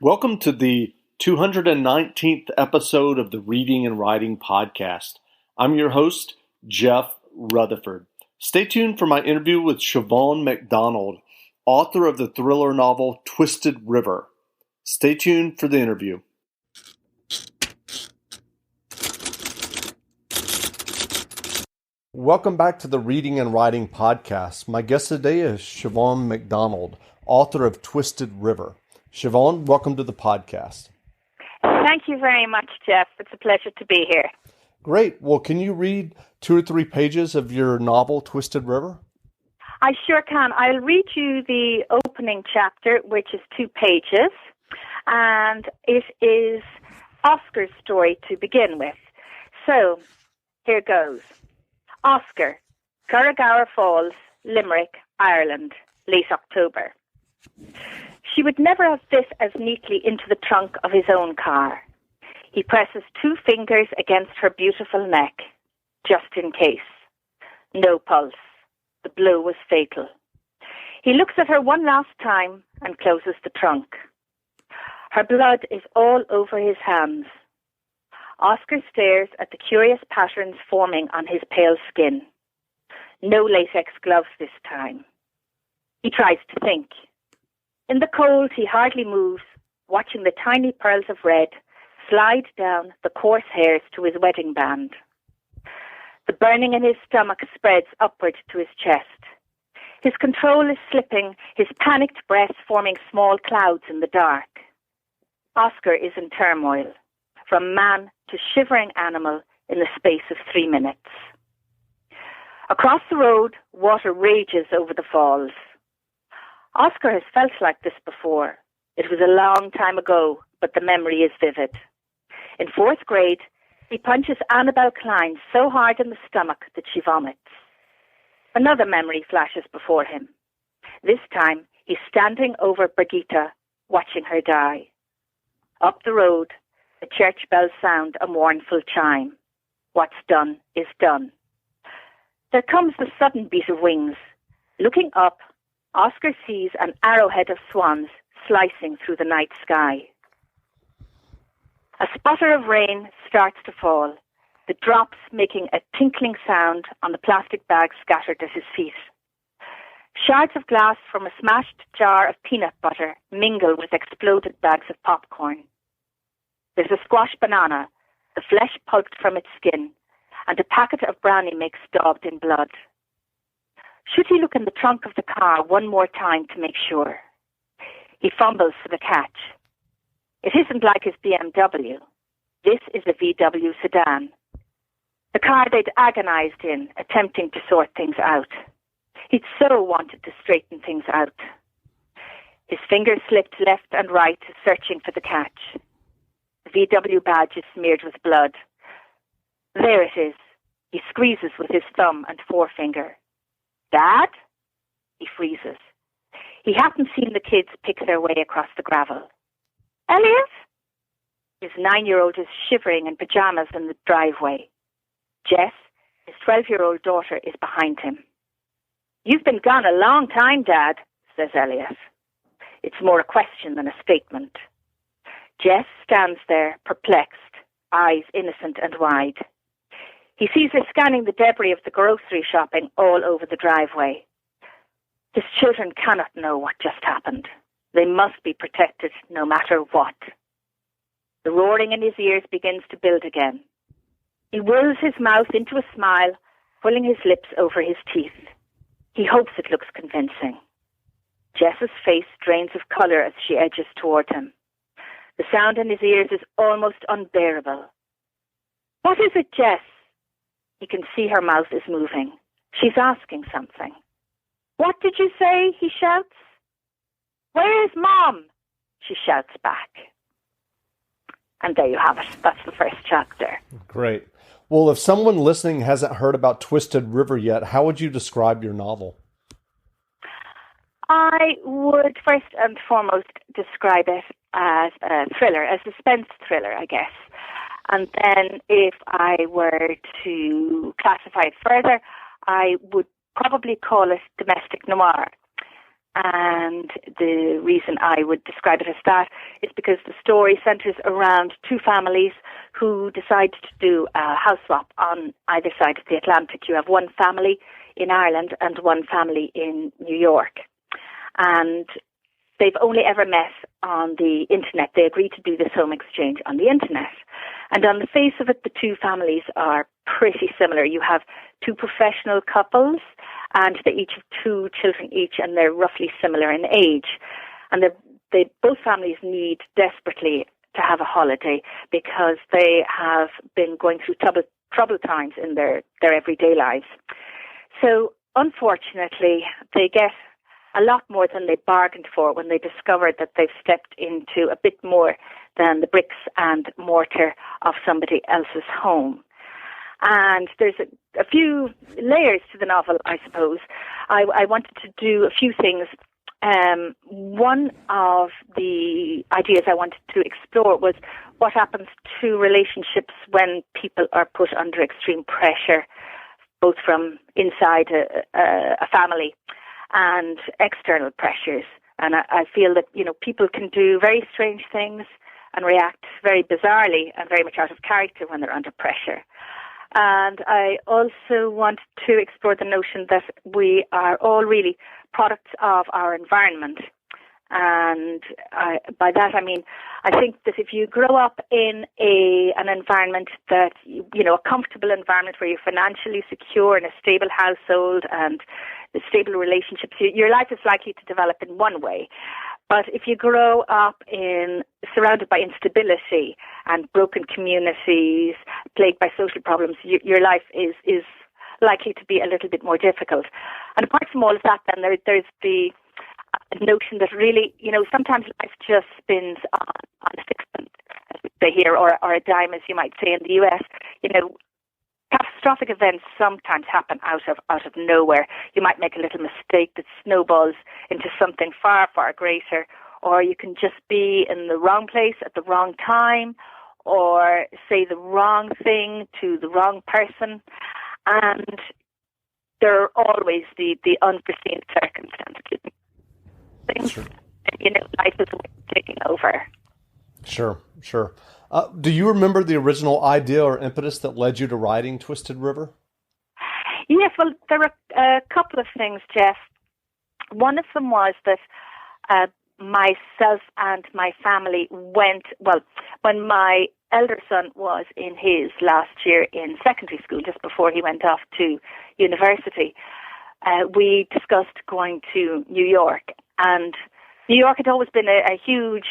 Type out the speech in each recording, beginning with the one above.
Welcome to the 219th episode of the Reading and Writing Podcast. I'm your host, Jeff Rutherford. Stay tuned for my interview with Siobhan MacDonald, author of the thriller novel Twisted River. Stay tuned for the interview. Welcome back to the Reading and Writing Podcast. My guest today is Siobhan MacDonald, author of Twisted River. Siobhan, welcome to the podcast. Thank you very much, Jeff. It's a pleasure to be here. Great. Well, can you read 2 or 3 pages of your novel, Twisted River? I sure can. I'll read you the opening chapter, which is 2 pages, and it is Oscar's story to begin with. So, here goes. Oscar, Curragowra Falls, Limerick, Ireland, late October. She would never have fit as neatly into the trunk of his own car. He presses 2 fingers against her beautiful neck, just in case. No pulse. The blow was fatal. He looks at her one last time and closes the trunk. Her blood is all over his hands. Oscar stares at the curious patterns forming on his pale skin. No latex gloves this time. He tries to think. In the cold, he hardly moves, watching the tiny pearls of red slide down the coarse hairs to his wedding band. The burning in his stomach spreads upward to his chest. His control is slipping, his panicked breath forming small clouds in the dark. Oscar is in turmoil, from man to shivering animal in the space of 3 minutes. Across the road, water rages over the falls. Oscar has felt like this before. It was a long time ago, but the memory is vivid. In 4th grade, he punches Annabel Klein so hard in the stomach that she vomits. Another memory flashes before him. This time, he's standing over Brigitte, watching her die. Up the road, the church bells sound a mournful chime. What's done is done. There comes the sudden beat of wings. Looking up, Oscar sees an arrowhead of swans slicing through the night sky. A sputter of rain starts to fall, the drops making a tinkling sound on the plastic bags scattered at his feet. Shards of glass from a smashed jar of peanut butter mingle with exploded bags of popcorn. There's a squash banana, the flesh pulped from its skin, and a packet of brownie mix daubed in blood. Should he look in the trunk of the car one more time to make sure? He fumbles for the catch. It isn't like his BMW. This is a VW sedan. The car they'd agonized in, attempting to sort things out. He'd so wanted to straighten things out. His fingers slipped left and right, searching for the catch. The VW badge is smeared with blood. There it is. He squeezes with his thumb and forefinger. Dad? He freezes. He hadn't seen the kids pick their way across the gravel. Elliot? His 9-year-old is shivering in pajamas in the driveway. Jess, his 12-year-old daughter, is behind him. You've been gone a long time, Dad, says Elliot. It's more a question than a statement. Jess stands there, perplexed, eyes innocent and wide. He sees her scanning the debris of the grocery shopping all over the driveway. His children cannot know what just happened. They must be protected no matter what. The roaring in his ears begins to build again. He wills his mouth into a smile, pulling his lips over his teeth. He hopes it looks convincing. Jess's face drains of colour as she edges toward him. The sound in his ears is almost unbearable. What is it, Jess? He can see her mouth is moving. She's asking something. What did you say? He shouts. Where is Mom? She shouts back. And there you have it. That's the first chapter. Great. Well, if someone listening hasn't heard about Twisted River yet, how would you describe your novel? I would first and foremost describe it as a thriller, a suspense thriller, I guess. And then if I were to classify it further, I would probably call it domestic noir. And the reason I would describe it as that is because the story centres around two families who decide to do a house swap on either side of the Atlantic. You have one family in Ireland and one family in New York. And they've only ever met on the internet. They agreed to do this home exchange on the internet. And on the face of it, the two families are pretty similar. You have two professional couples, and they each have two children each, and they're roughly similar in age. And they both families need desperately to have a holiday because they have been going through troubled times in their everyday lives. So unfortunately, they get a lot more than they bargained for when they discovered that they've stepped into a bit more than the bricks and mortar of somebody else's home. And there's a few layers to the novel, I suppose. I wanted to do a few things. One of the ideas I wanted to explore was what happens to relationships when people are put under extreme pressure, both from inside a family and external pressures. And I feel that, people can do very strange things and react very bizarrely and very much out of character when they're under pressure. And I also wanted to explore the notion that we are all really products of our environment. And by that I mean, I think that if you grow up in an environment that, a comfortable environment where you're financially secure in a stable household and stable relationships, your life is likely to develop in one way. But if you grow up surrounded by instability and broken communities, plagued by social problems, your life is likely to be a little bit more difficult. And apart from all of that, then there's the notion that really, sometimes life just spins on a sixpence, as we say here, or a dime, as you might say in the US. Catastrophic events sometimes happen out of nowhere. You might make a little mistake that snowballs into something far, far greater, or you can just be in the wrong place at the wrong time, or say the wrong thing to the wrong person. And there are always the unforeseen circumstances. Sure. Life is taking over. Sure. Do you remember the original idea or impetus that led you to writing Twisted River? Yes, well, there were a couple of things, Jeff. One of them was that myself and my family when my elder son was in his last year in secondary school, just before he went off to university, we discussed going to New York. And New York had always been a huge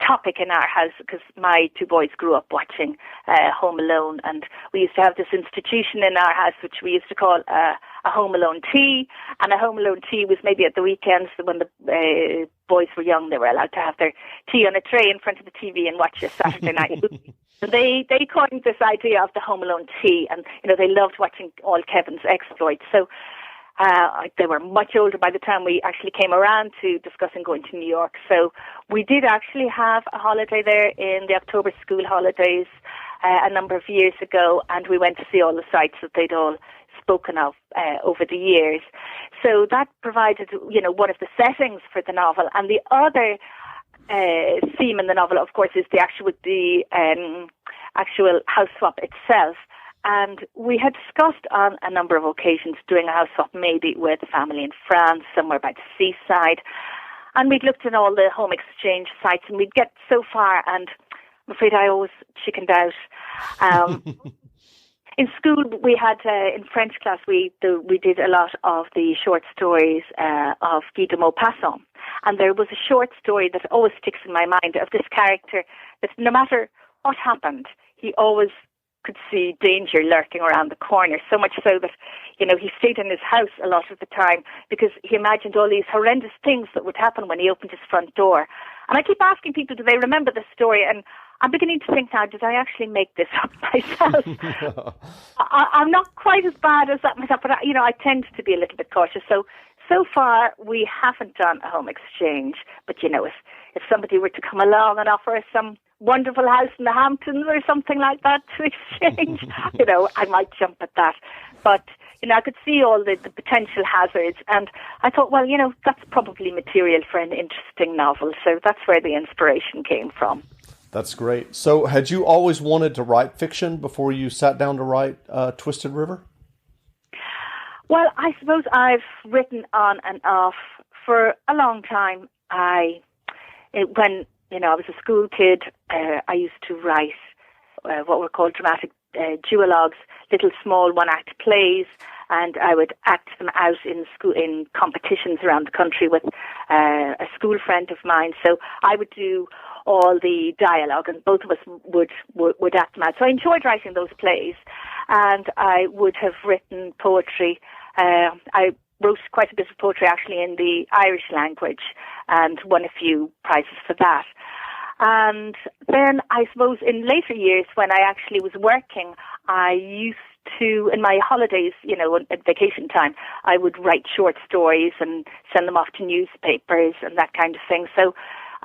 topic in our house because my two boys grew up watching Home Alone, and we used to have this institution in our house which we used to call a Home Alone tea. And a Home Alone tea was maybe at the weekends when the boys were young. They were allowed to have their tea on a tray in front of the TV and watch a Saturday night movie. And they coined this idea of the Home Alone tea, and they loved watching all Kevin's exploits. So they were much older by the time we actually came around to discussing going to New York. So we did actually have a holiday there in the October school holidays a number of years ago, and we went to see all the sites that they'd all spoken of over the years. So that provided, one of the settings for the novel. And the other theme in the novel, of course, is the actual house swap itself. And we had discussed on a number of occasions doing a house swap, maybe with a family in France, somewhere by the seaside. And we'd looked at all the home exchange sites, and we'd get so far, and I'm afraid I always chickened out. In school, we had, in French class, we did a lot of the short stories of Guy de Maupassant. And there was a short story that always sticks in my mind of this character that no matter what happened, he always could see danger lurking around the corner, so much so that, he stayed in his house a lot of the time because he imagined all these horrendous things that would happen when he opened his front door. And I keep asking people, do they remember this story? And I'm beginning to think now, did I actually make this up myself? I'm not quite as bad as that myself, but I tend to be a little bit cautious. So far, we haven't done a home exchange. But, if somebody were to come along and offer us some wonderful house in the Hamptons or something like that to exchange, I might jump at that. But, I could see all the potential hazards, and I thought, well, that's probably material for an interesting novel. So that's where the inspiration came from. That's great. So had you always wanted to write fiction before you sat down to write Twisted River? Well, I suppose I've written on and off for a long time. When I was a school kid, I used to write what were called dramatic duologues, little small one-act plays, and I would act them out in school in competitions around the country with a school friend of mine. So I would do all the dialogue, and both of us would act them out. So I enjoyed writing those plays, and I would have written poetry. I wrote quite a bit of poetry actually in the Irish language, and won a few prizes for that. And then I suppose in later years when I actually was working, I used to, in my holidays, at vacation time, I would write short stories and send them off to newspapers and that kind of thing. So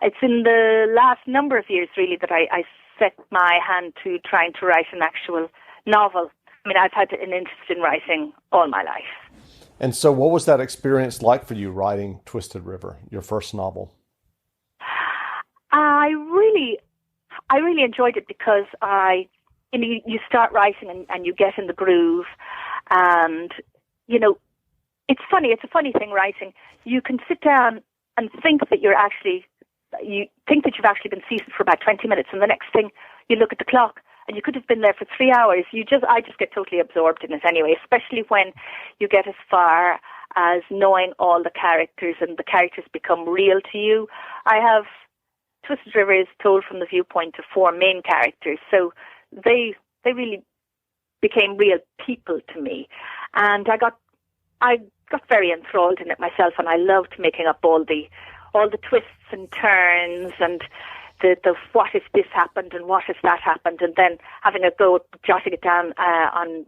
it's in the last number of years really that I set my hand to trying to write an actual novel. I mean, I've had an interest in writing all my life. And so what was that experience like for you writing Twisted River, your first novel? I really enjoyed it because you start writing and you get in the groove, and it's funny. It's a funny thing writing. You can sit down and think that you've actually been seated for about 20 minutes, and the next thing you look at the clock and you could have been there for 3 hours. I just get totally absorbed in it anyway, especially when you get as far as knowing all the characters and the characters become real to you. Twisted River is told from the viewpoint of 4 main characters, so they really became real people to me, and I got very enthralled in it myself, and I loved making up all the twists and turns and the what if this happened and what if that happened, and then having a go at jotting it down on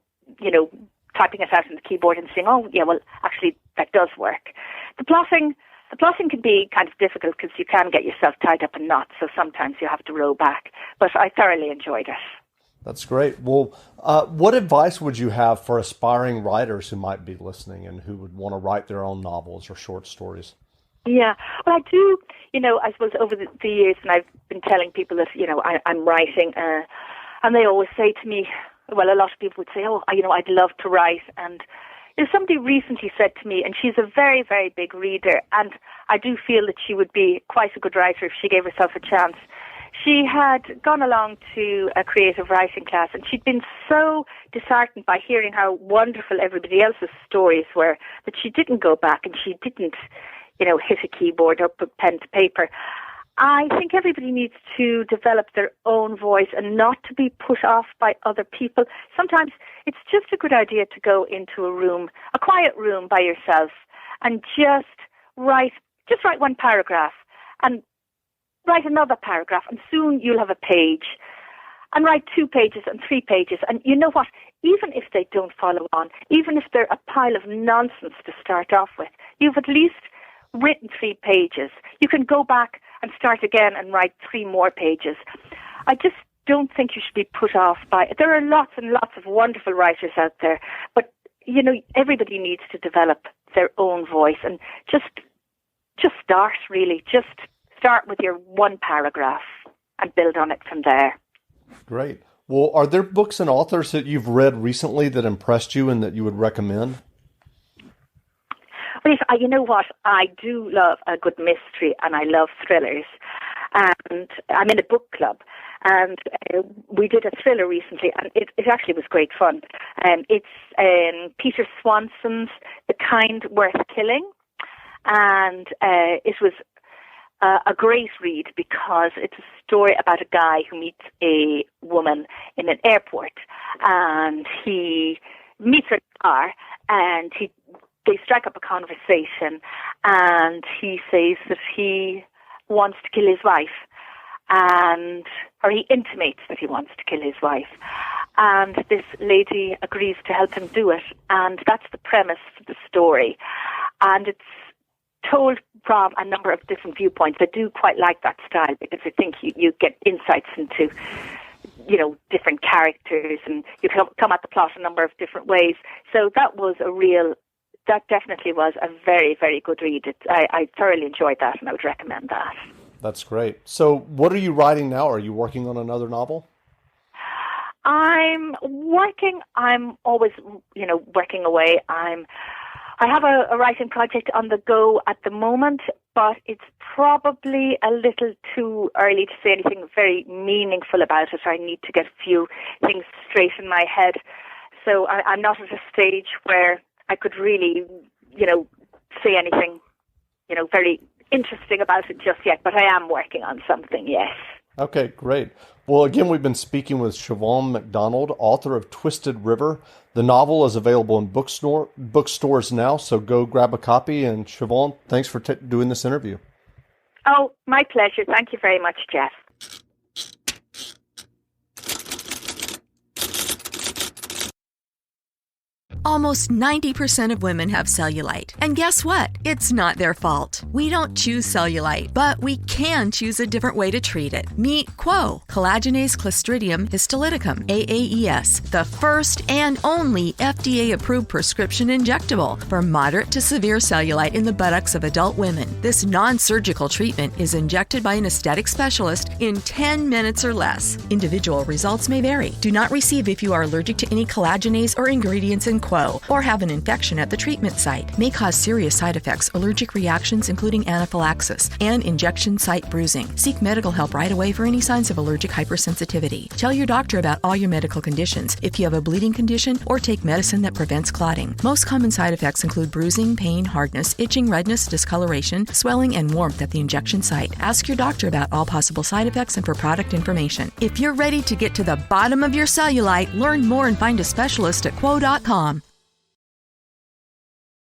typing it out on the keyboard and saying, oh yeah, well actually that does work. The plotting can be kind of difficult because you can get yourself tied up in knots, so sometimes you have to row back. But I thoroughly enjoyed it. That's great. Well, what advice would you have for aspiring writers who might be listening and who would want to write their own novels or short stories? Yeah, well, I do, I suppose over the years, and I've been telling people that, I'm writing, and they always say to me, well, a lot of people would say, oh, I'd love to write, and somebody recently said to me, and she's a very, very big reader, and I do feel that she would be quite a good writer if she gave herself a chance. She had gone along to a creative writing class, and she'd been so disheartened by hearing how wonderful everybody else's stories were that she didn't go back and she didn't, hit a keyboard or put pen to paper. I think everybody needs to develop their own voice and not to be put off by other people. Sometimes it's just a good idea to go into a quiet room by yourself, and just write one paragraph and write another paragraph, and soon you'll have a page, and write 2 pages and 3 pages. And you know what? Even if they don't follow on, even if they're a pile of nonsense to start off with, you've at least written 3 pages. You can go back and start again and write 3 more pages. I just don't think you should be put off by it. There are lots and lots of wonderful writers out there, but everybody needs to develop their own voice, and just start really. Just start with your 1 paragraph and build on it from there. Great. Well, are there books and authors that you've read recently that impressed you and that you would recommend? Well, you know what? I do love a good mystery, and I love thrillers. And I'm in a book club, and we did a thriller recently, and it actually was great fun. It's Peter Swanson's The Kind Worth Killing, and it was a great read because it's a story about a guy who meets a woman in an airport, and he meets her in a car, and they strike up a conversation, and he says that he wants to kill his wife, or he intimates that he wants to kill his wife, and this lady agrees to help him do it, and that's the premise of the story, and it's told from a number of different viewpoints. I do quite like that style because I think you get insights into different characters, and you come at the plot a number of different ways. So that definitely was a very, very good read. I thoroughly enjoyed that, and I would recommend that. That's great. So what are you writing now? Are you working on another novel? I'm always, working away. I have a writing project on the go at the moment, but it's probably a little too early to say anything very meaningful about it. I need to get a few things straight in my head. So I'm not at a stage where I could really, say anything, very interesting about it just yet, but I am working on something, yes. Okay, great. Well, again, we've been speaking with Siobhan MacDonald, author of Twisted River. The novel is available in bookstores now, so go grab a copy. And Siobhan, thanks for doing this interview. Oh, my pleasure. Thank you very much, Jeff. Almost 90% of women have cellulite. And guess what? It's not their fault. We don't choose cellulite, but we can choose a different way to treat it. Meet Quo, collagenase Clostridium histolyticum, AAES, the first and only FDA-approved prescription injectable for moderate to severe cellulite in the buttocks of adult women. This non-surgical treatment is injected by an aesthetic specialist in 10 minutes or less. Individual results may vary. Do not receive if you are allergic to any collagenase or ingredients in Quo, or have an infection at the treatment site. May cause serious side effects, allergic reactions including anaphylaxis, and injection site bruising. Seek medical help right away for any signs of allergic hypersensitivity. Tell your doctor about all your medical conditions, if you have a bleeding condition, or take medicine that prevents clotting. Most common side effects include bruising, pain, hardness, itching, redness, discoloration, swelling, and warmth at the injection site. Ask your doctor about all possible side effects and for product information. If you're ready to get to the bottom of your cellulite, learn more and find a specialist at Quo.com.